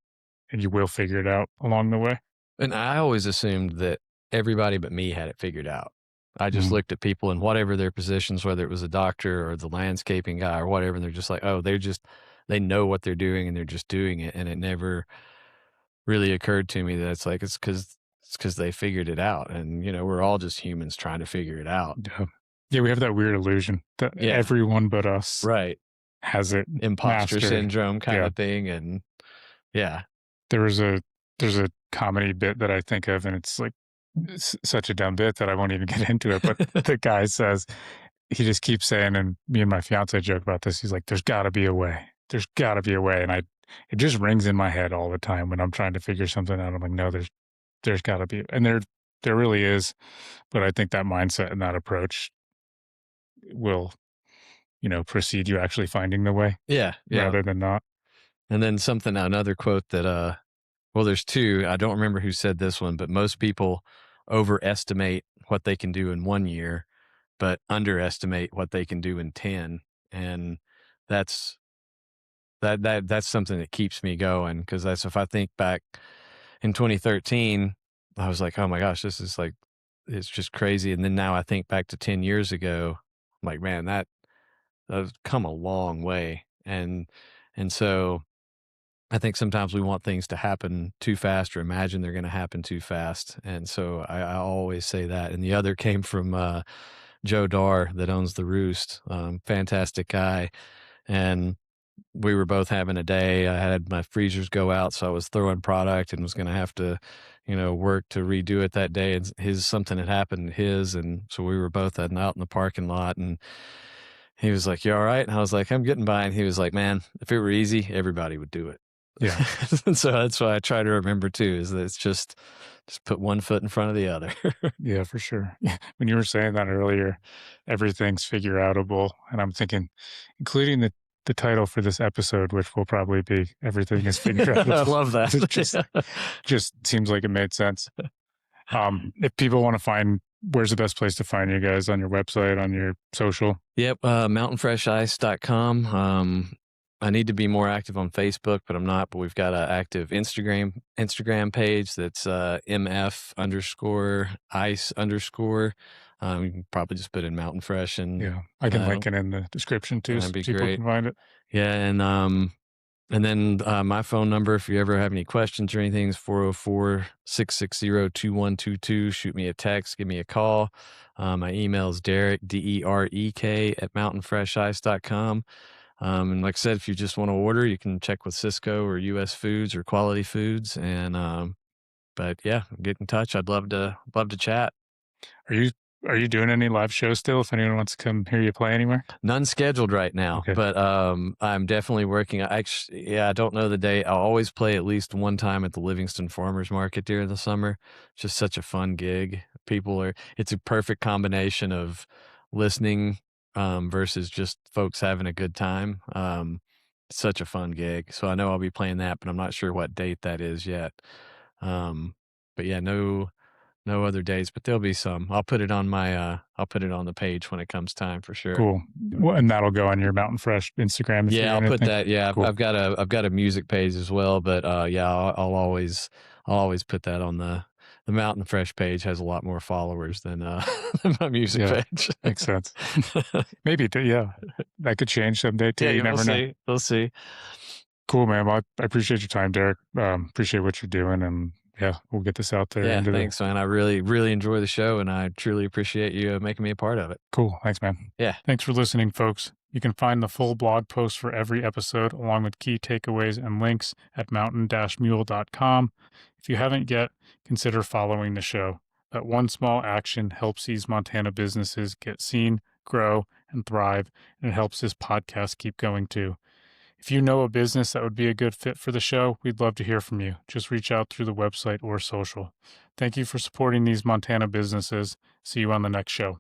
and you will figure it out along the way. And I always assumed that everybody but me had it figured out. I just Mhm. looked at people in whatever their positions, whether it was a doctor or the landscaping guy or whatever, and they're just like, oh, they know what they're doing and they're just doing it. And it never really occurred to me that it's because they figured it out. And, we're all just humans trying to figure it out. Yeah. Yeah, we have that weird illusion that Yeah. everyone but us Right. has it Imposter mastered. syndrome kind Yeah. of thing. And yeah. There was a there's a comedy bit that I think of, and it's like such a dumb bit that I won't even get into it, but the guy says he just keeps saying, and me and my fiance joke about this, he's like, "There's gotta be a way. There's gotta be a way," and it just rings in my head all the time when I'm trying to figure something out. I'm like, "No, there's gotta be," and there really is, but I think that mindset and that approach will precede you actually finding the way Yeah, yeah. rather than not. And then another quote that, well, there's 2. I don't remember who said this one, but most people overestimate what they can do in 1 year, but underestimate what they can do in 10. And that's that's something that keeps me going, because that's, if I think back in 2013, I was like, "Oh my gosh, this is like, it's just crazy." And then now I think back to 10 years ago, I'm like, "Man, that's come a long way." And so I think sometimes we want things to happen too fast, or imagine they're gonna happen too fast, and so I always say that. And the other came from, Joe Dar, that owns The Roost, fantastic guy, and we were both having a day. I had my freezers go out, so I was throwing product and was gonna have to, work to redo it that day, and something had happened to his, and so we were both out in the parking lot, and he was like, "You alright?" And I was like, "I'm getting by." And he was like, "Man, if it were easy, everybody would do it." Yeah. And so that's why I try to remember too, is that it's just put one foot in front of the other. Yeah, for sure. Yeah. When you were saying that earlier, everything's figureoutable, and I'm thinking, including the title for this episode, which will probably be "Everything is I Figureoutable." love that. It just seems like it made sense. If people want to find, where's the best place to find you guys? On your website, on your social? Yep, mountainfreshice.com. I need to be more active on Facebook, but I'm not. But we've got an active Instagram page that's mf underscore ice underscore. You can probably just put in Mountain Fresh, and Yeah, I can uh, link it in the description too, that'd so be people great. can find it. Yeah, and then my phone number, if you ever have any questions or anything, is 404-660-2122. Shoot me a text, give me a call. My email is Derek, DEREK, at mountainfreshice.com. And like I said, if you just want to order, you can check with Cisco or US Foods or Quality Foods. And but yeah, get in touch. I'd love to chat. Are you are you doing any live shows still? If anyone wants to come hear you play anywhere? None scheduled right now, Okay, but I'm definitely working. Yeah, I don't know the date. I'll always play at least one time at the Livingston Farmers Market during the summer. It's just such a fun gig. It's a perfect combination of listening, versus just folks having a good time. Such a fun gig. So I know I'll be playing that, but I'm not sure what date that is yet. Um, but yeah, no other days, but there'll be some. I'll put it on the page when it comes time, for sure. cool. Well, and that'll go on your Mountain Fresh Instagram if you're Yeah, I'll doing put anything? that. Yeah, Cool. I've got a music page as well, but yeah, I'll always put that on the Mountain Fresh page. Has a lot more followers than than my music Yeah, page. makes sense. Maybe, yeah, that could change someday too, Yeah, you yeah, we'll never know. see. We'll see. Cool, man. Well, I appreciate your time, Derek. Appreciate what you're doing, and yeah, we'll get this out there Yeah, into the. thanks, man. I really enjoy the show, and I truly appreciate you making me a part of it. Cool. Thanks, man. Yeah. Thanks for listening, folks. You can find the full blog post for every episode, along with key takeaways and links, at mountain-mule.com. If you haven't yet, consider following the show. That one small action helps these Montana businesses get seen, grow, and thrive, and it helps this podcast keep going too. If you know a business that would be a good fit for the show, we'd love to hear from you. Just reach out through the website or social. Thank you for supporting these Montana businesses. See you on the next show.